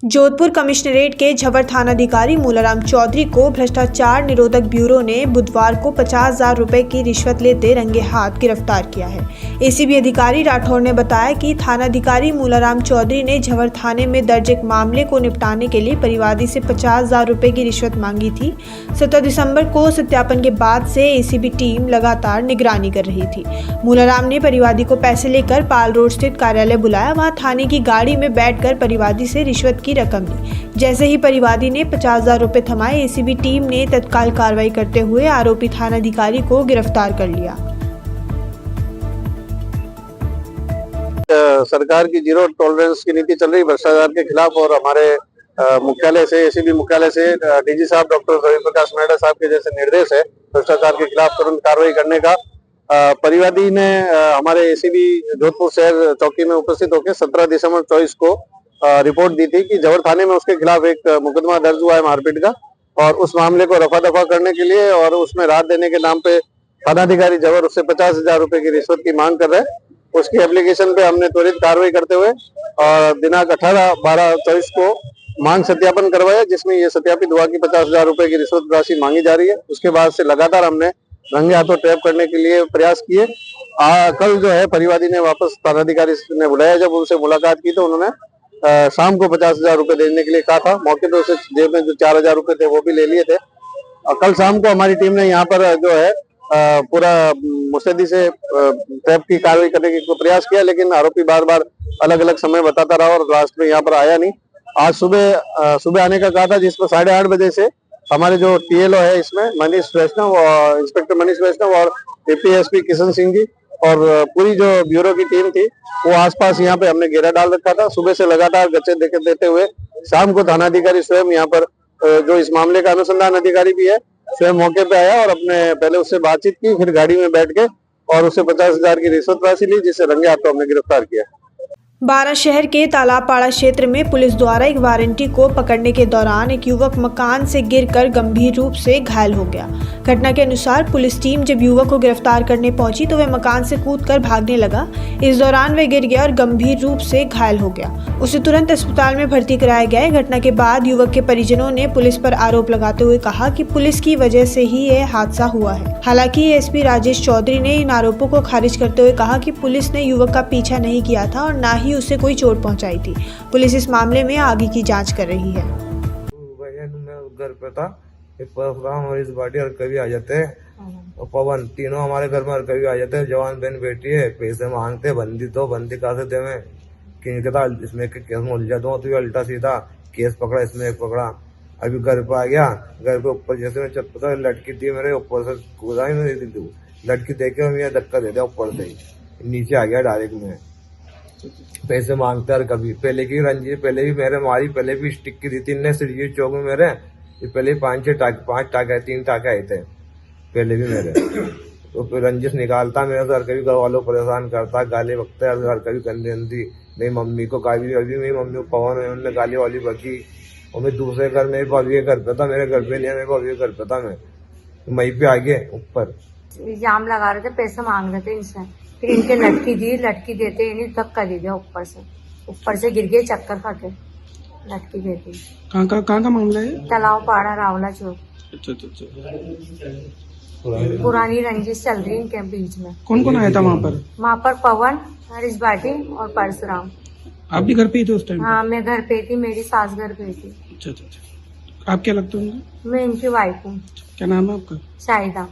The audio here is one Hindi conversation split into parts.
जोधपुर कमिश्नरेट के झवर थानाधिकारी मूलाराम चौधरी को भ्रष्टाचार निरोधक ब्यूरो ने बुधवार को 50,000 रुपए की रिश्वत लेते रंगे हाथ गिरफ्तार किया है। एसीबी अधिकारी राठौर ने बताया कि थानाधिकारी मूलाराम चौधरी ने झवर थाने में दर्ज एक मामले को निपटाने के लिए परिवादी से 50,000 रुपए की रिश्वत मांगी थी। 17 दिसंबर को सत्यापन के बाद से एसीबी टीम लगातार निगरानी कर रही थी। मूलाराम ने परिवादी को पैसे लेकर पाल रोड स्थित कार्यालय बुलाया। वहां थाने की गाड़ी में बैठकर परिवादी से रिश्वत की रकम ली। जैसे ही परिवादी ने 50,000 रुपए थमाए, एसीबी टीम ने तत्काल कार्रवाई करते हुए आरोपी थानाधिकारी को गिरफ्तार कर लिया। सरकार की जीरो टॉलरेंस की नीति चल रही भ्रष्टाचार के खिलाफ, और हमारे मुख्यालय से, एसीबी मुख्यालय से डीजी साहब डॉक्टर रवि प्रकाश मेहरा साहब के जैसे निर्देश है भ्रष्टाचार के खिलाफ तुरंत कार्रवाई करने का। परिवादी ने हमारे एसीबी जोधपुर शहर चौकी में उपस्थित होकर 17 दिसंबर 24 को रिपोर्ट दी थी कि झवर थाने में उसके खिलाफ एक मुकदमा दर्ज हुआ है मारपीट का, और उस मामले को रफा दफा करने के लिए और उसमें राहत देने के नाम पे थानाधिकारी झवर उससे 50,000 रुपए की रिश्वत की मांग कर रहे हैं। उसकी एप्लीकेशन पे हमने त्वरित कार्रवाई करते हुए और दिनांक 18/12/24 को मांग सत्यापन करवाया, जिसमें ये सत्यापित हुआ कि 50,000 रुपए की रिश्वत राशि मांगी जा रही है। उसके बाद से लगातार हमने रंगे हाथों ट्रैप करने के लिए प्रयास किए। कल जो है परिवादी ने वापस थानाधिकारी ने बुलाया, जब उनसे मुलाकात की तो उन्होंने शाम को 50,000 रुपए देने के लिए कहा था। मौके पे उसे जेब में जो 4,000 रुपए थे वो भी ले लिए थे। कल शाम को हमारी टीम ने यहाँ पर जो है पूरा मुस्तैदी से ट्रैप की कार्रवाई करने की प्रयास किया, लेकिन आरोपी बार बार अलग अलग समय बताता रहा और लास्ट में यहाँ पर आया नहीं। आज सुबह आने का कहा था, जिसमें 8:30 बजे से हमारे जो टीएलओ है इसमें मनीष वैष्णव और इंस्पेक्टर मनीष वैष्णव और एपीएसपी किशन सिंह जी और पूरी जो ब्यूरो की टीम थी वो आसपास यहाँ पे हमने घेरा डाल रखा था। सुबह से लगातार गच्चे देते हुए शाम को थानाधिकारी स्वयं यहाँ पर जो इस मामले का अनुसंधान अधिकारी भी है स्वयं मौके पे आया और अपने पहले उससे बातचीत की, फिर गाड़ी में बैठ के और उससे 50,000 की रिश्वत राशि ली, जिससे रंगे हाथों हमने गिरफ्तार किया। बारा शहर के तालाबपाड़ा क्षेत्र में पुलिस द्वारा एक वारंटी को पकड़ने के दौरान एक युवक मकान से गिरकर गंभीर रूप से घायल हो गया। घटना के अनुसार पुलिस टीम जब युवक को गिरफ्तार करने पहुंची तो वह मकान से कूदकर भागने लगा। इस दौरान वह गिर गया और गंभीर रूप से घायल हो गया। उसे तुरंत अस्पताल में भर्ती कराया गया। घटना के बाद युवक के परिजनों ने पुलिस पर आरोप लगाते हुए कहा कि पुलिस की वजह से ही यह हादसा हुआ है। हालांकि एसपी राजेश चौधरी ने इन आरोपों को खारिज करते हुए कहा कि पुलिस ने युवक का पीछा नहीं किया था और न ही उसे कोई चोट पहुंचाई थी। पुलिस इस मामले में आगे की जांच कर रही है। मैं घर पे था, परशुराम और इस बाटी और कभी आ जाते हैं और पवन तीनों हमारे घर में और कभी आ जाते हैं। जवान बहन बेटी है, पैसे मांगते, बंदी कहा से दे मैं कि कहता इसमें केस में उलझा दूँ, तो उल्टा सीधा केस पकड़ा, इसमें एक पकड़ा। अभी घर पे आ गया, घर पे ऊपर जैसे मैं चल पता लड़की थी मेरे ऊपर से कूदा ही नहीं, लड़की देखे मैं धक्का दे दिया ऊपर से नीचे आ गया डायरेक्ट में। पैसे मांगते और कभी पहले की रंजीत पहले भी मेरे मारी, पहले भी स्टिक की थी 3 ने चौक में मेरे, पहले 5 टाके 3 टाके आए थे पहले भी मेरे। तो फिर रंजिश निकालता मेरे से, हर कभी घर वालों को परेशान करता, गाली बकता है, हर कभी गंदी गंदी मेरी मम्मी को गाली, अभी मेरी मम्मी को पवन है उन्होंने गाली वाली बकी। और मैं दूसरे घर मेरे भाभी के घर पे था, मेरे घर पे नहीं है, मेरे भाभी के घर पे था, मैं वहीं पे आगे ऊपर इल्जाम लगा रहे थे, पैसे मांग रहे थे इनसे। फिर इनके लटकी देते इन्हें धक्का दे दिया, ऊपर से गिर गए, चक्कर खा के लटकी देती। कहाँ का मामला है? तालाबपाड़ा रावला चौक। अच्छा। पुरानी रंजिश चल रही इनके बीच में। कौन आया था वहाँ पर? पवन, हरीश बाटी और परशुराम। आप भी घर पे ही थे उस टाइम? हाँ, मैं घर पे थी, मेरी सास घर पे थी। अच्छा। आप क्या लगते हैं? मैं इनकी वाइफ हूँ। क्या नाम है आपका? शाहिदा।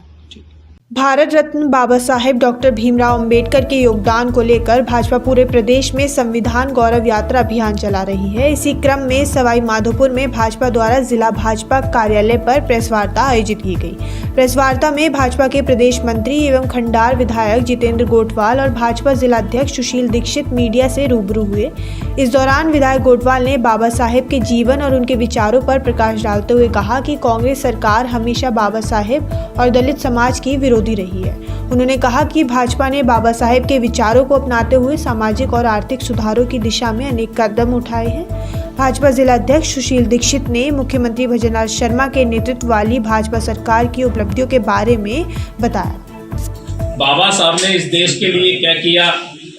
भारत रत्न बाबा साहेब डॉक्टर भीमराव अंबेडकर के योगदान को लेकर भाजपा पूरे प्रदेश में संविधान गौरव यात्रा अभियान चला रही है। इसी क्रम में सवाई माधोपुर में भाजपा द्वारा जिला भाजपा कार्यालय पर प्रेस वार्ता आयोजित की गई। प्रेस वार्ता में भाजपा के प्रदेश मंत्री एवं खंडार विधायक जितेंद्र गोटवाल और भाजपा जिलाध्यक्ष सुशील दीक्षित मीडिया से रूबरू हुए। इस दौरान विधायक गोटवाल ने बाबा साहेब के जीवन और उनके विचारों पर प्रकाश डालते हुए कहा कि कांग्रेस सरकार हमेशा बाबा साहेब और दलित समाज की विरोधी रही है। उन्होंने कहा कि भाजपा ने बाबा साहेब के विचारों को अपनाते हुए सामाजिक और आर्थिक सुधारों की दिशा में अनेक कदम उठाए हैं। भाजपा जिलाध्यक्ष सुशील दीक्षित ने मुख्यमंत्री भजनलाल शर्मा के नेतृत्व वाली भाजपा सरकार की उपलब्धियों के बारे में बताया। बाबा साहब ने इस देश के लिए क्या किया,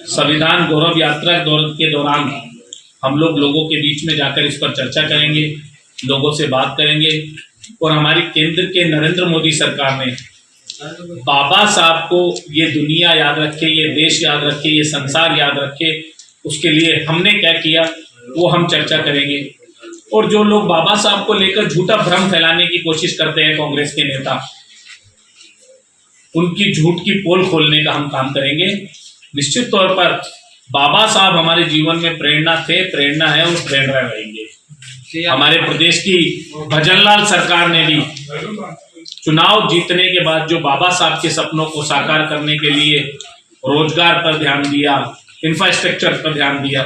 संविधान गौरव यात्रा के दौरान हम लोगों के बीच में जाकर इस पर चर्चा करेंगे, लोगों से बात करेंगे। और हमारी केंद्र के नरेंद्र मोदी सरकार ने बाबा साहब को ये दुनिया याद रखे, ये देश याद रखे, ये संसार याद रखे, उसके लिए हमने क्या किया वो हम चर्चा करेंगे। और जो लोग बाबा साहब को लेकर झूठा भ्रम फैलाने की कोशिश करते हैं कांग्रेस के नेता, उनकी झूठ की पोल खोलने का हम काम करेंगे। निश्चित तौर पर बाबा साहब हमारे जीवन में प्रेरणा थे, प्रेरणा है और प्रेरणा रहेंगे। हमारे प्रदेश की भजनलाल सरकार ने भी चुनाव जीतने के बाद जो बाबा साहब के सपनों को साकार करने के लिए रोजगार पर ध्यान दिया, इंफ्रास्ट्रक्चर पर ध्यान दिया,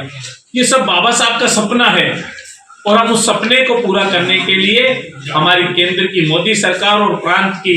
ये सब बाबा साहब का सपना है। और हम उस सपने को पूरा करने के लिए हमारी केंद्र की मोदी सरकार और प्रांत की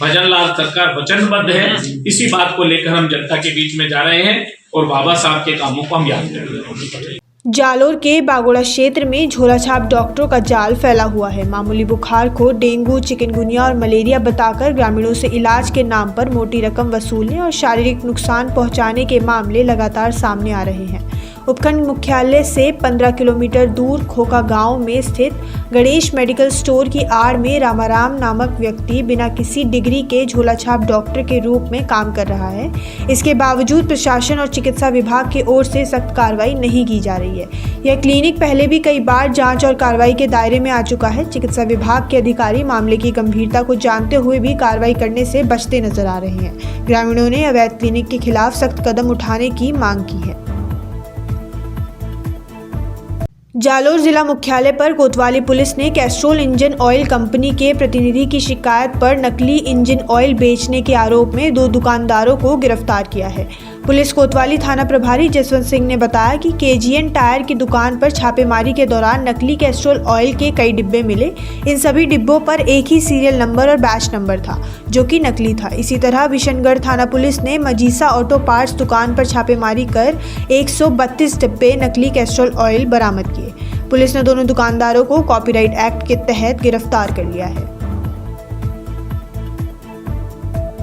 भजनलाल सरकार वचनबद्ध है। इसी बात को लेकर हम जनता के बीच में जा रहे हैं और बाबा साहब के कामों को हम याद करेंगे। जालोर के बागोड़ा क्षेत्र में झोलाछाप डॉक्टरों का जाल फैला हुआ है। मामूली बुखार को डेंगू, चिकनगुनिया और मलेरिया बताकर ग्रामीणों से इलाज के नाम पर मोटी रकम वसूलने और शारीरिक नुकसान पहुंचाने के मामले लगातार सामने आ रहे हैं। उपखंड मुख्यालय से 15 किलोमीटर दूर खोखा गांव में स्थित गणेश मेडिकल स्टोर की आड़ में रामाराम नामक व्यक्ति बिना किसी डिग्री के झोलाछाप डॉक्टर के रूप में काम कर रहा है। इसके बावजूद प्रशासन और चिकित्सा विभाग की ओर से सख्त कार्रवाई नहीं की जा रही है। यह क्लिनिक पहले भी कई बार जांच और कार्रवाई के दायरे में आ चुका है। चिकित्सा विभाग के अधिकारी मामले की गंभीरता को जानते हुए भी कार्रवाई करने से बचते नजर आ रहे हैं। ग्रामीणों ने अवैध क्लिनिक के खिलाफ सख्त कदम उठाने की मांग की है। जालोर जिला मुख्यालय पर कोतवाली पुलिस ने कैस्ट्रोल इंजन ऑयल कंपनी के प्रतिनिधि की शिकायत पर नकली इंजन ऑयल बेचने के आरोप में 2 दुकानदारों को गिरफ्तार किया है। पुलिस कोतवाली थाना प्रभारी जसवंत सिंह ने बताया कि केजीएन टायर की दुकान पर छापेमारी के दौरान नकली कैस्ट्रोल ऑयल के कई डिब्बे मिले। इन सभी डिब्बों पर एक ही सीरियल नंबर और बैच नंबर था जो कि नकली था। इसी तरह बिशनगढ़ थाना पुलिस ने मजीसा ऑटो पार्ट्स दुकान पर छापेमारी कर 132 डिब्बे नकली कैस्ट्रोल ऑयल बरामद किए। पुलिस ने दोनों दुकानदारों को कॉपीराइट एक्ट के तहत गिरफ्तार कर लिया है।